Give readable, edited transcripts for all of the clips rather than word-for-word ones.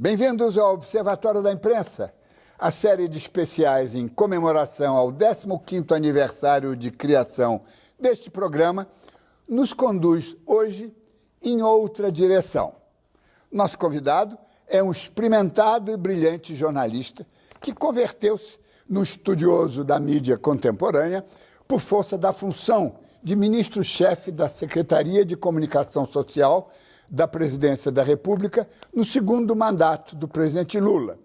Bem-vindos ao Observatório da Imprensa, a série de especiais em comemoração ao 15º aniversário de criação deste programa, nos conduz hoje em outra direção. Nosso convidado é um experimentado e brilhante jornalista que converteu-se no estudioso da mídia contemporânea por força da função de ministro-chefe da Secretaria de Comunicação Social da Presidência da República no segundo mandato do presidente Lula,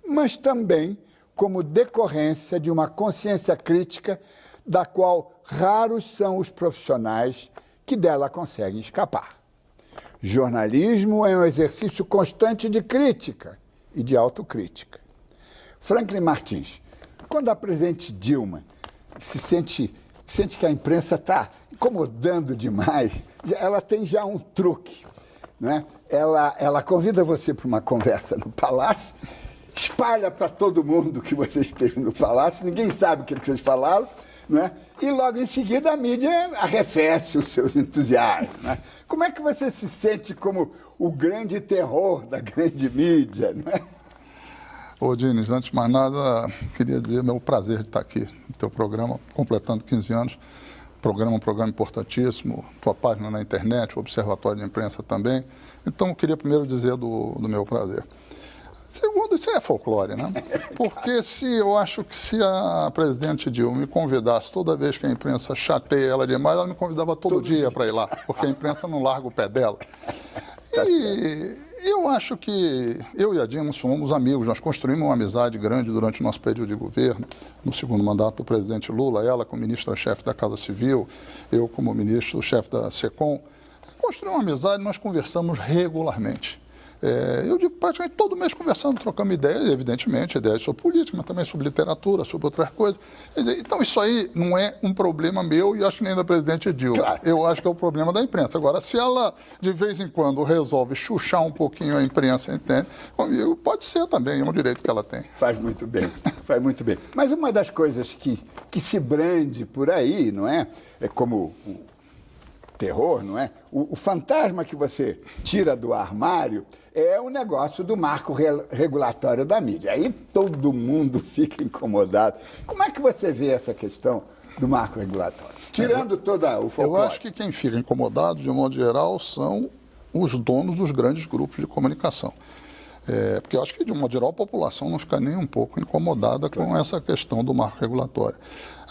mas também como decorrência de uma consciência crítica da qual raros são os profissionais que dela conseguem escapar. Jornalismo é um exercício constante de crítica e de autocrítica. Franklin Martins, quando a presidente Dilma se sente que a imprensa está incomodando demais, ela tem já um truque, né? Ela convida você para uma conversa no Palácio, espalha para todo mundo que você esteve no Palácio, ninguém sabe o que vocês falaram, né? E logo em seguida a mídia arrefece os seus entusiasmos, né? Como é que você se sente como o grande terror da grande mídia, né? Ô, Diniz, antes de mais nada, queria dizer meu prazer de estar aqui no teu programa, completando 15 anos. Um programa importantíssimo, tua página na internet, o Observatório de Imprensa também. Então, eu queria primeiro dizer do meu prazer. Segundo, isso é folclore, né? Porque eu acho que se a presidente Dilma me convidasse toda vez que a imprensa chateia ela demais, ela me convidava todo dia para ir lá, porque a imprensa não larga o pé dela. E eu acho que eu e a Dilma somos amigos, nós construímos uma amizade grande durante o nosso período de governo, no segundo mandato do presidente Lula, ela como ministra-chefe da Casa Civil, eu como ministro-chefe da SECOM. Construímos uma amizade, nós conversamos regularmente. Eu digo praticamente todo mês conversando, trocando ideias, evidentemente, ideias sobre política, mas também sobre literatura, sobre outras coisas. Então, isso aí não é um problema meu e acho que nem da presidente Dilma. Claro. Eu acho que é o problema da imprensa. Agora, se ela, de vez em quando, resolve chuchar um pouquinho a imprensa, entende? Comigo, pode ser também, é um direito que ela tem. Faz muito bem, faz muito bem. Mas uma das coisas que se brande por aí, não é? É como o terror, não é? O fantasma que você tira do armário é o negócio do marco regulatório da mídia. Aí todo mundo fica incomodado. Como é que você vê essa questão do marco regulatório? Tirando toda o folclore. Eu acho que quem fica incomodado, de um modo geral, são os donos dos grandes grupos de comunicação. Porque eu acho que, de um modo geral, a população não fica nem um pouco incomodada com essa questão do marco regulatório.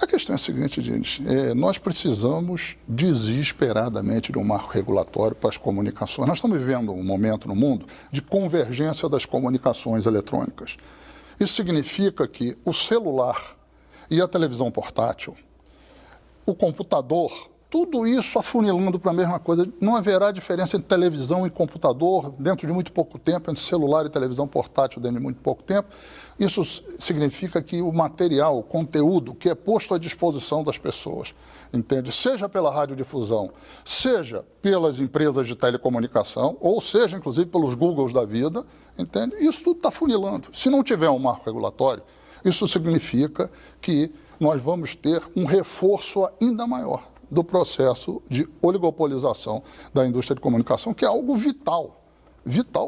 A questão é a seguinte, Diniz, nós precisamos desesperadamente de um marco regulatório para as comunicações. Nós estamos vivendo um momento no mundo de convergência das comunicações eletrônicas. Isso significa que o celular e a televisão portátil, o computador, tudo isso afunilando para a mesma coisa. Não haverá diferença entre televisão e computador dentro de muito pouco tempo, entre celular e televisão portátil dentro de muito pouco tempo. Isso significa que o material, o conteúdo que é posto à disposição das pessoas, entende? Seja pela radiodifusão, seja pelas empresas de telecomunicação, ou seja, inclusive, pelos Googles da vida, entende? Isso tudo está funilando. Se não tiver um marco regulatório, isso significa que nós vamos ter um reforço ainda maior do processo de oligopolização da indústria de comunicação, que é algo vital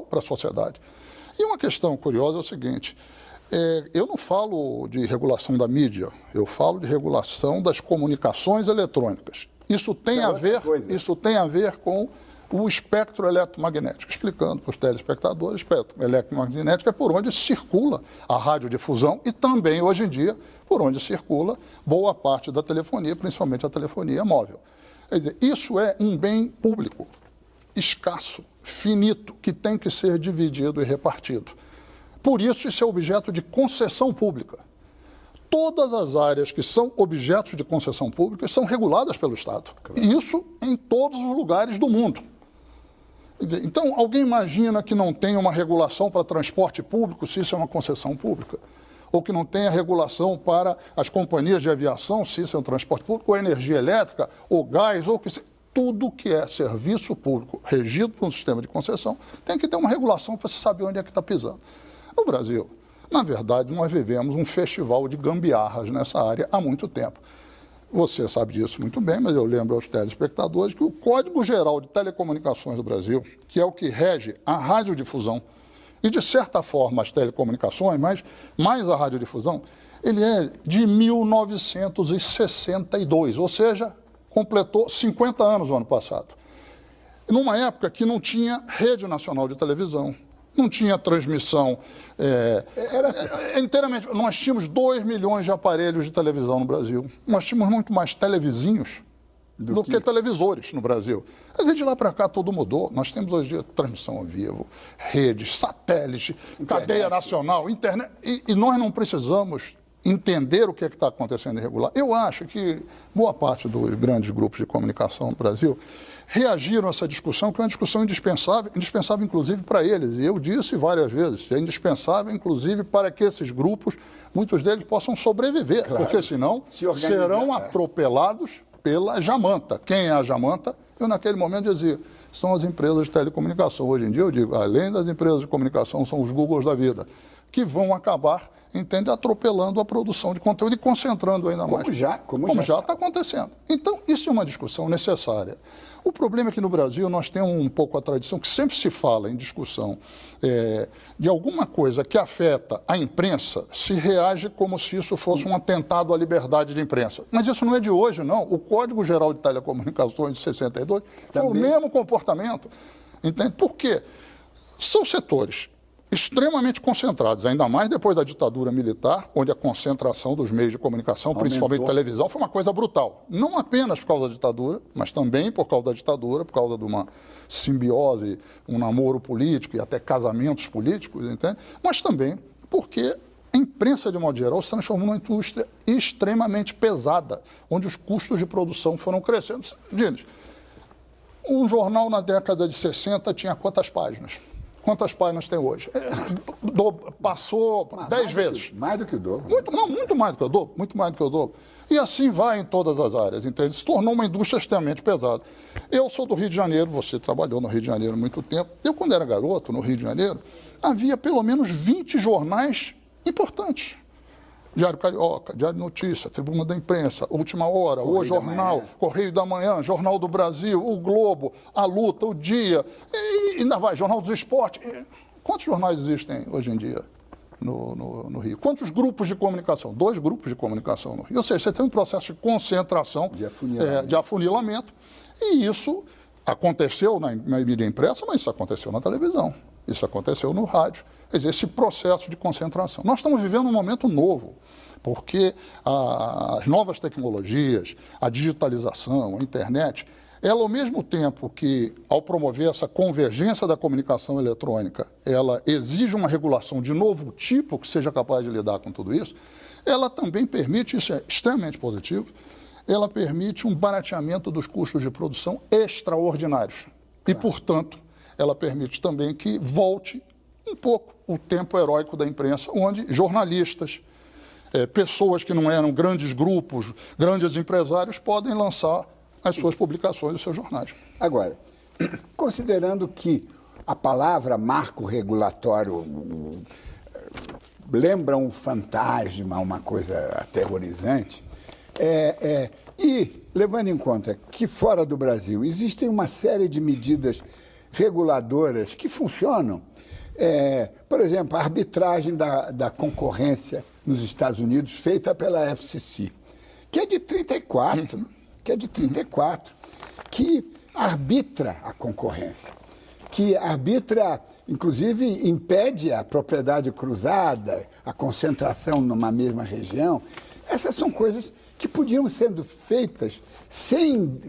para a sociedade. E uma questão curiosa é o seguinte, eu não falo de regulação da mídia, eu falo de regulação das comunicações eletrônicas. Isso tem a ver com o espectro eletromagnético. Explicando para os telespectadores, o espectro eletromagnético é por onde circula a radiodifusão e também, hoje em dia, por onde circula boa parte da telefonia, principalmente a telefonia móvel. Quer dizer, isso é um bem público, escasso, finito, que tem que ser dividido e repartido. Por isso é objeto de concessão pública. Todas as áreas que são objetos de concessão pública são reguladas pelo Estado. Claro. E isso em todos os lugares do mundo. Quer dizer, então, alguém imagina que não tem uma regulação para transporte público, se isso é uma concessão pública? Ou que não tenha regulação para as companhias de aviação, se isso é um transporte público, ou energia elétrica, ou gás, ou que tudo que é serviço público regido por um sistema de concessão tem que ter uma regulação para se saber onde é que está pisando. No Brasil, na verdade, nós vivemos um festival de gambiarras nessa área há muito tempo. Você sabe disso muito bem, mas eu lembro aos telespectadores que o Código Geral de Telecomunicações do Brasil, que é o que rege a radiodifusão, E, de certa forma, as telecomunicações, mas mais a radiodifusão, ele é de 1962, ou seja, completou 50 anos no ano passado. Numa época que não tinha rede nacional de televisão, não tinha transmissão inteiramente. Nós tínhamos 2 milhões de aparelhos de televisão no Brasil. Nós tínhamos muito mais televizinhos do que televisores no Brasil. Mas de lá para cá tudo mudou. Nós temos hoje em dia transmissão ao vivo, redes, satélite, cadeia nacional, internet. E nós não precisamos entender o que está acontecendo irregular. Eu acho que boa parte dos grandes grupos de comunicação no Brasil reagiram a essa discussão, que é uma discussão indispensável, indispensável inclusive para eles. E eu disse várias vezes, é indispensável inclusive para que esses grupos, muitos deles, possam sobreviver, claro, porque senão serão atropelados pela jamanta. Quem é a jamanta? Eu naquele momento dizia, são as empresas de telecomunicação. Hoje em dia eu digo, além das empresas de comunicação, são os Googles da vida, que vão acabar, entende, atropelando a produção de conteúdo e concentrando ainda mais. Como já está acontecendo. Então, isso é uma discussão necessária. O problema é que no Brasil nós temos um pouco a tradição que sempre se fala em discussão de alguma coisa que afeta a imprensa, se reage como se isso fosse um atentado à liberdade de imprensa. Mas isso não é de hoje, não. O Código Geral de Telecomunicações de 62 foi o mesmo comportamento. Entende? Por quê? São setores extremamente concentrados, ainda mais depois da ditadura militar, onde a concentração dos meios de comunicação, principalmente televisão, foi uma coisa brutal. Não apenas por causa da ditadura, mas também por causa da ditadura, por causa de uma simbiose, um namoro político e até casamentos políticos, entende? Mas também porque a imprensa, de modo geral, se transformou numa indústria extremamente pesada, onde os custos de produção foram crescendo. Diz, um jornal na década de 60 tinha quantas páginas? Quantas páginas tem hoje? Passou 10 vezes. Mais do que o dobro. Muito mais do que o dobro. Muito mais do que o dobro. E assim vai em todas as áreas. Entende? Se tornou uma indústria extremamente pesada. Eu sou do Rio de Janeiro, você trabalhou no Rio de Janeiro há muito tempo. Eu, quando era garoto, no Rio de Janeiro, havia pelo menos 20 jornais importantes. Diário Carioca, Diário Notícia, Tribuna da Imprensa, Última Hora, O Jornal, Correio da Manhã, Jornal do Brasil, O Globo, A Luta, O Dia, e ainda vai, Jornal dos Esportes. Quantos jornais existem hoje em dia no Rio? Quantos grupos de comunicação? 2 grupos de comunicação no Rio. Ou seja, você tem um processo de concentração, de afunilamento, e isso aconteceu na mídia impressa, mas isso aconteceu na televisão, isso aconteceu no rádio. Quer dizer, esse processo de concentração. Nós estamos vivendo um momento novo, porque as novas tecnologias, a digitalização, a internet, ela, ao mesmo tempo que, ao promover essa convergência da comunicação eletrônica, ela exige uma regulação de novo tipo que seja capaz de lidar com tudo isso, ela também permite, isso é extremamente positivo, ela permite um barateamento dos custos de produção extraordinários. E, portanto, ela permite também que volte um pouco o tempo heróico da imprensa, onde jornalistas, pessoas que não eram grandes grupos, grandes empresários, podem lançar as suas publicações, os seus jornais. Agora, considerando que a palavra marco regulatório lembra um fantasma, uma coisa aterrorizante, e levando em conta que fora do Brasil existem uma série de medidas reguladoras que funcionam, por exemplo, a arbitragem da concorrência nos Estados Unidos feita pela FCC, que é de 34, que arbitra a concorrência, que arbitra, inclusive, impede a propriedade cruzada, a concentração numa mesma região. Essas são coisas que podiam sendo feitas sem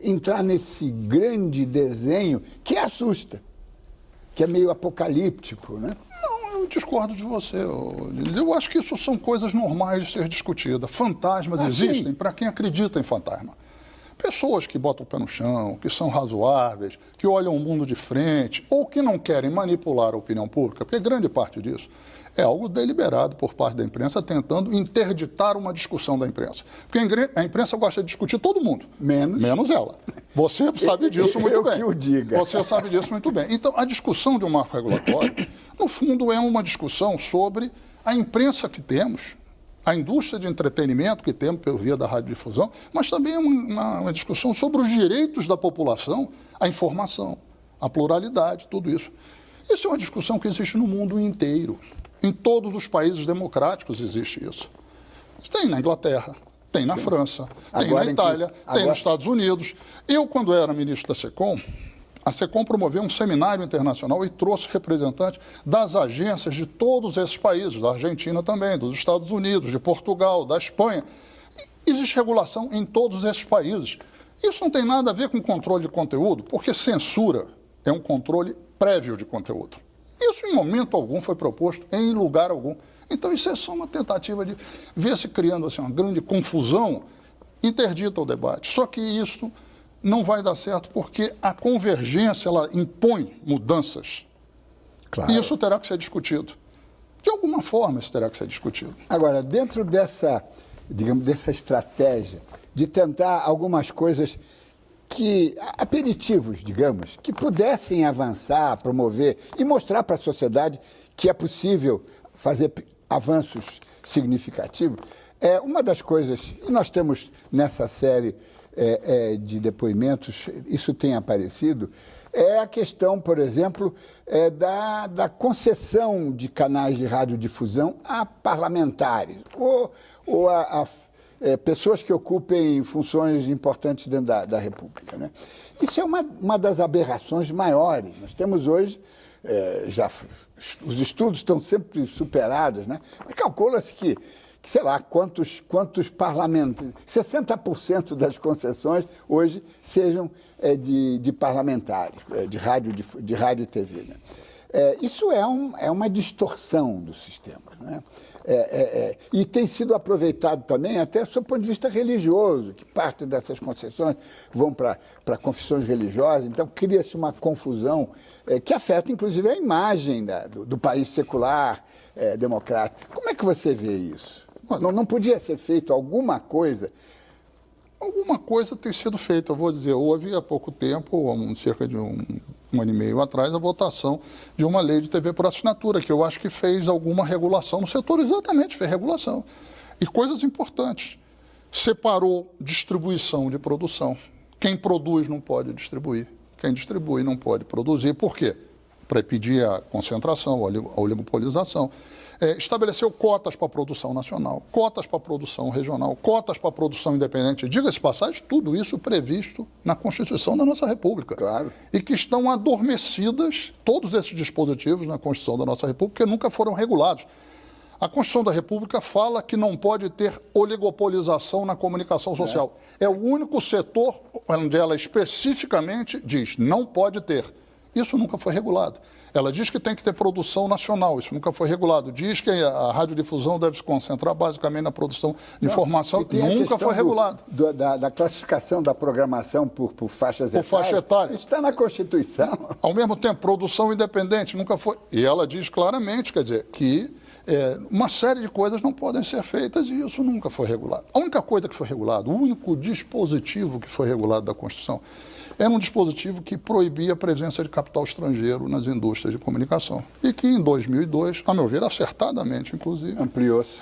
entrar nesse grande desenho que assusta, que é meio apocalíptico, né? Não, eu discordo de você. Eu acho que isso são coisas normais de ser discutidas. Fantasmas existem para quem acredita em fantasma. Pessoas que botam o pé no chão, que são razoáveis, que olham o mundo de frente, ou que não querem manipular a opinião pública, porque grande parte disso é algo deliberado por parte da imprensa, tentando interditar uma discussão da imprensa. Porque a imprensa gosta de discutir todo mundo, menos ela. Você sabe disso muito bem. Que o diga. Você sabe disso muito bem. Então, a discussão de um marco regulatório, no fundo, é uma discussão sobre a imprensa que temos, a indústria de entretenimento que temos pela via da radiodifusão, mas também uma discussão sobre os direitos da população à informação, à pluralidade, tudo isso. Isso é uma discussão que existe no mundo inteiro. Em todos os países democráticos existe isso. Tem na Inglaterra, tem na França, tem na Itália, tem nos Estados Unidos. Eu, quando era ministro da SECOM, a SECOM promoveu um seminário internacional e trouxe representantes das agências de todos esses países, da Argentina também, dos Estados Unidos, de Portugal, da Espanha. Existe regulação em todos esses países. Isso não tem nada a ver com controle de conteúdo, porque censura é um controle prévio de conteúdo. Isso, em momento algum, foi proposto em lugar algum. Então, isso é só uma tentativa de ver se criando assim, uma grande confusão, interdita o debate. Só que isso não vai dar certo porque a convergência ela impõe mudanças. Claro. E isso terá que ser discutido. De alguma forma, isso terá que ser discutido. Agora, dentro dessa, digamos, dessa estratégia de tentar algumas coisas que, aperitivos, digamos, que pudessem avançar, promover e mostrar para a sociedade que é possível fazer avanços significativos, uma das coisas, e nós temos nessa série de depoimentos, isso tem aparecido, é a questão, por exemplo, da concessão de canais de radiodifusão a parlamentares ou a pessoas que ocupem funções importantes dentro da República, né? Isso é uma das aberrações maiores. Nós temos hoje, os estudos estão sempre superados, né? Mas calcula-se que, sei lá, quantos parlamentares, 60% das concessões hoje sejam de parlamentares, de rádio e TV, né? Isso é uma distorção do sistema, né? E tem sido aproveitado também até do ponto de vista religioso, que parte dessas concessões vão para confissões religiosas, então cria-se uma confusão que afeta inclusive a imagem do país secular, democrático. Como é que você vê isso? Não podia ser feito alguma coisa? Alguma coisa tem sido feita, eu vou dizer. Houve há pouco tempo, cerca de um ano e meio atrás, a votação de uma lei de TV por assinatura, que eu acho que fez alguma regulação no setor, exatamente, fez regulação. E coisas importantes. Separou distribuição de produção. Quem produz não pode distribuir. Quem distribui não pode produzir. Por quê? Para impedir a concentração, a oligopolização. Estabeleceu cotas para a produção nacional, cotas para a produção regional, cotas para a produção independente. Diga-se de passagem, tudo isso previsto na Constituição da nossa República. Claro. E que estão adormecidas, todos esses dispositivos na Constituição da nossa República, que nunca foram regulados. A Constituição da República fala que não pode ter oligopolização na comunicação social. É o único setor onde ela especificamente diz não pode ter. Isso nunca foi regulado. Ela diz que tem que ter produção nacional, isso nunca foi regulado. Diz que a radiodifusão deve se concentrar basicamente na produção de informação, nunca foi regulado. Da classificação da programação por faixas etárias. Por faixa etária. Isso está na Constituição. Ao mesmo tempo, produção independente, nunca foi. E ela diz claramente, quer dizer, que uma série de coisas não podem ser feitas e isso nunca foi regulado. A única coisa que foi regulado, o único dispositivo que foi regulado da Constituição, era um dispositivo que proibia a presença de capital estrangeiro nas indústrias de comunicação. E que em 2002, a meu ver, acertadamente, inclusive,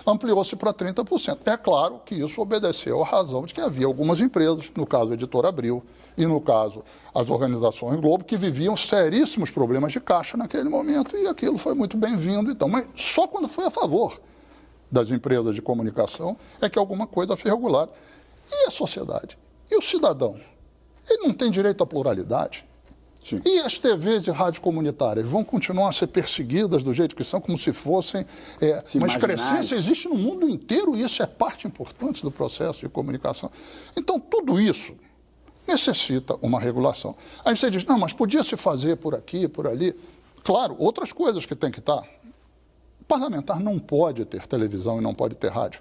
ampliou-se para 30%. É claro que isso obedeceu à razão de que havia algumas empresas, no caso a Editora Abril e no caso as organizações Globo, que viviam seríssimos problemas de caixa naquele momento e aquilo foi muito bem-vindo. Então, mas só quando foi a favor das empresas de comunicação é que alguma coisa foi regulada. E a sociedade? E o cidadão? Ele não tem direito à pluralidade. Sim. E as TVs e rádios comunitárias vão continuar a ser perseguidas do jeito que são, como se fossem... uma excrescência existe no mundo inteiro e isso é parte importante do processo de comunicação. Então, tudo isso necessita uma regulação. Aí você diz, não, mas podia se fazer por aqui, por ali. Claro, outras coisas que tem que estar. O parlamentar não pode ter televisão e não pode ter rádio.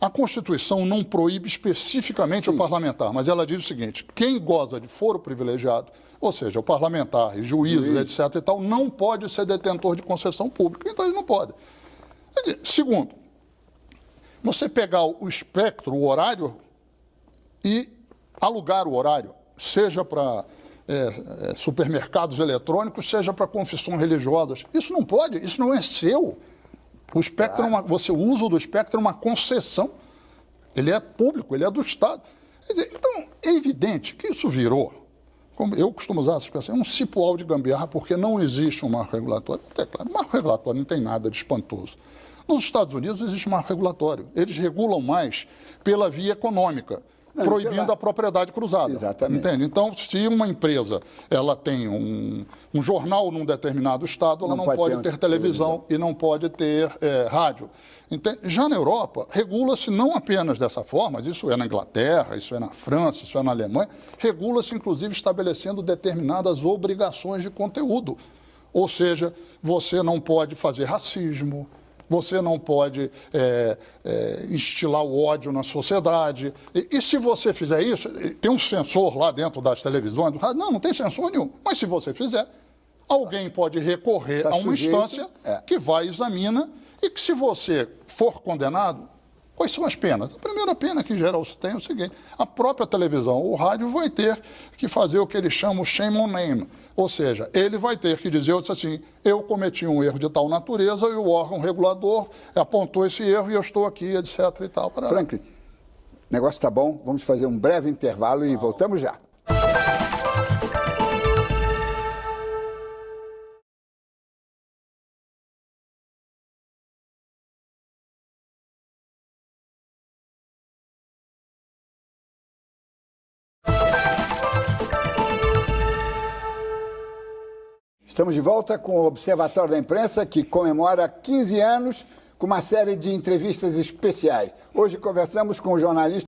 A Constituição não proíbe especificamente o parlamentar, mas ela diz o seguinte, quem goza de foro privilegiado, ou seja, o parlamentar, e juízes, etc. e tal, não pode ser detentor de concessão pública, então ele não pode. Segundo, você pegar o espectro, o horário, e alugar o horário, seja para supermercados eletrônicos, seja para confissões religiosas. Isso não pode, isso não é seu. O espectro, você usa do espectro é uma concessão. Ele é público, ele é do Estado. Quer dizer, então, é evidente que isso virou, como eu costumo usar essa expressão, é um cipoal de gambiarra, porque não existe um marco regulatório. Até claro, o marco regulatório não tem nada de espantoso. Nos Estados Unidos existe um marco regulatório. Eles regulam mais pela via econômica, proibindo a propriedade cruzada. Exatamente. Entende? Então, se uma empresa ela tem um jornal num determinado estado, ela não pode ter televisão e não pode ter rádio. Entende? Já na Europa, regula-se não apenas dessa forma, mas isso é na Inglaterra, isso é na França, isso é na Alemanha, regula-se inclusive estabelecendo determinadas obrigações de conteúdo. Ou seja, você não pode fazer racismo, você não pode instilar o ódio na sociedade. E se você fizer isso, tem um sensor lá dentro das televisões, não tem sensor nenhum, mas se você fizer, alguém pode recorrer a uma instância que vai examina e que se você for condenado, quais são as penas? A primeira pena que em geral se tem é o seguinte, a própria televisão, o rádio vai ter que fazer o que eles chamam shame on name, ou seja, ele vai ter que dizer assim, eu cometi um erro de tal natureza e o órgão regulador apontou esse erro e eu estou aqui, etc. e tal. Franklin, o negócio está bom, vamos fazer um breve intervalo e voltamos já. Estamos de volta com o Observatório da Imprensa, que comemora 15 anos com uma série de entrevistas especiais. Hoje conversamos com o jornalista